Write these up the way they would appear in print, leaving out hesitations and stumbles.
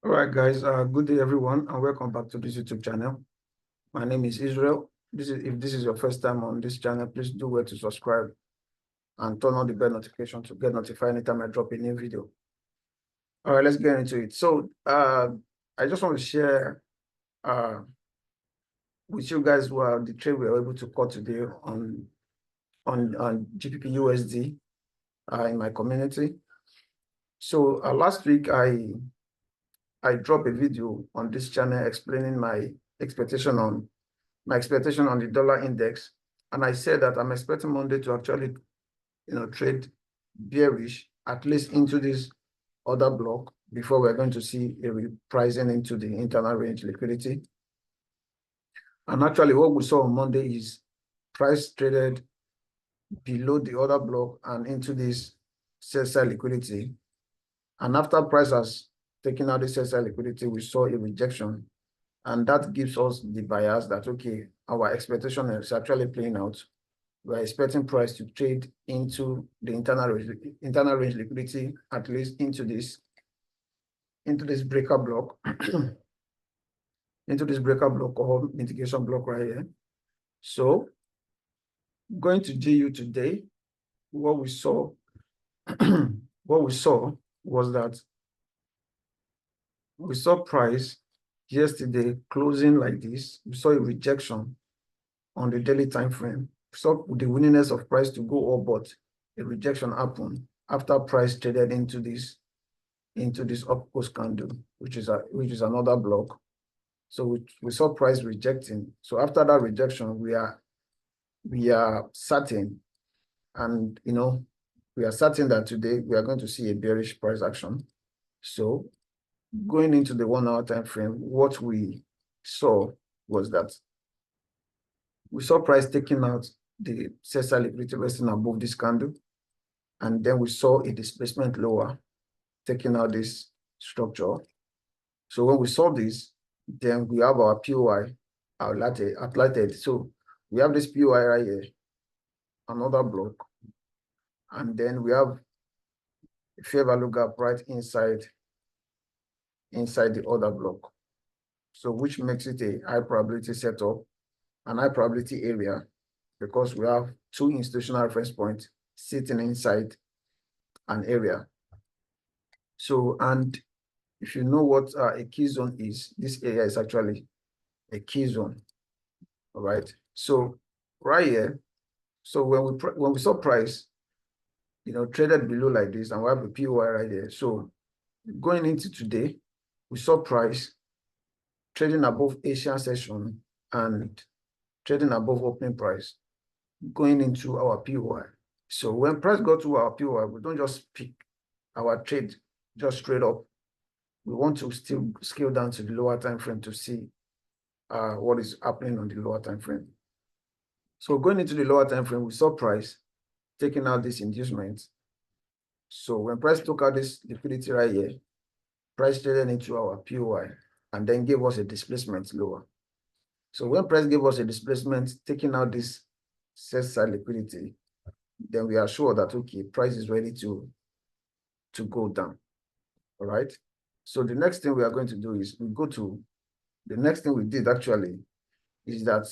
All right, guys. Good day, everyone, and welcome back to this YouTube channel. My name is Israel. If this is your first time on this channel, please do well to subscribe and turn on the bell notification to get notified anytime I drop a new video. All right, let's get into it. So, I just want to share with you guys the trade we were able to cut today on GBP USD in my community. So, last week I dropped a video on this channel explaining my expectation on the dollar index, and I said that I'm expecting Monday to actually, trade bearish at least into this other block before we're going to see a repricing into the internal range liquidity. And actually, what we saw on Monday is price traded below the other block and into this sell side liquidity. And after price has taken out the sell side liquidity, we saw a rejection. And that gives us the bias that, okay, our expectation is actually playing out. We're expecting price to trade into the internal range liquidity, at least into this breaker block, into this breaker block or mitigation block right here. So going to GU today, what we saw was that we saw price yesterday closing like this. We saw a rejection on the daily time frame. We saw the willingness of price to go up, but a rejection happened after price traded into this up close candle, which is another block. So we saw price rejecting. So after that rejection, we are certain, and we are certain that today we are going to see a bearish price action. So going into the 1 hour time frame, what we saw was that we saw price taking out the sell side liquidity resting above this candle, and then we saw a displacement lower taking out this structure. So when we saw this, then we have our POI highlighted. So we have this POI right here, another block, and then we have a fair value gap right inside the other block. So which makes it a high probability setup, an high probability area, because we have two institutional reference points sitting inside an area. So, and if you know what a key zone is, this area is actually a key zone. All right. So right here, so when we saw price, traded below like this, and we have a POI right there. So going into today, we saw price trading above Asian session and trading above opening price, going into our POI. So when price got to our POI, we don't just pick our trade just straight up. We want to still scale down to the lower time frame to see what is happening on the lower time frame. So going into the lower time frame, we saw price taking out this inducement. So when price took out this liquidity right here, price traded into our POI and then gave us a displacement lower. So when price gave us a displacement, taking out this sell side liquidity, then we are sure that, okay, price is ready to go down. All right. So the next thing we are going to do is the next thing we did actually is that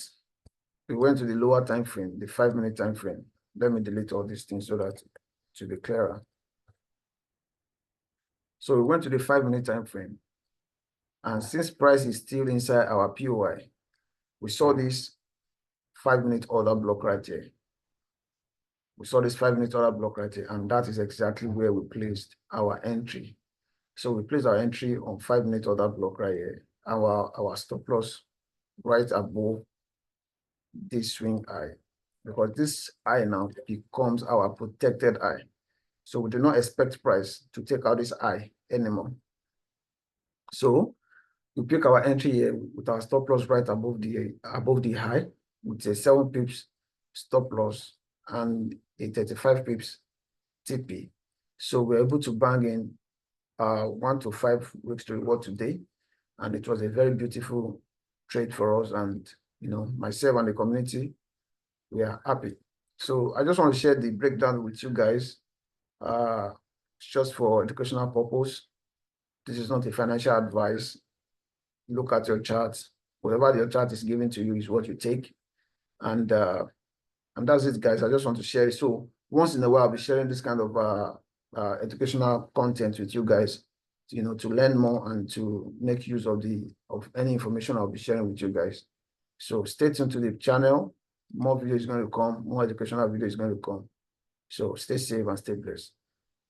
we went to the lower time frame, the 5-minute time frame. Let me delete all these things so that it will be clearer. So we went to the 5-minute time frame, and since price is still inside our POI, we saw this 5-minute order block right here. We saw this 5-minute order block right here, and that is exactly where we placed our entry. So we placed our entry on 5-minute order block right here. Our stop loss right above this swing high, because this high now becomes our protected high. So we do not expect price to take out this high anymore. So we pick our entry here with our stop loss right above the high, with a 7 pips stop loss and a 35 pips TP. So we're able to bang in 1 to 5 weeks to reward today, and it was a very beautiful trade for us. And myself and the community, we are happy. So I just want to share the breakdown with you guys, just for educational purpose. This is not a financial advice. Look at your chart. Whatever your chart is giving to you is what you take. And that's it, guys. I just want to share it. So once in a while, I'll be sharing this kind of educational content with you guys, to learn more and to make use of any information I'll be sharing with you guys. So stay tuned to the channel. More videos is going to come. More educational videos is going to come. So stay safe and stay blessed.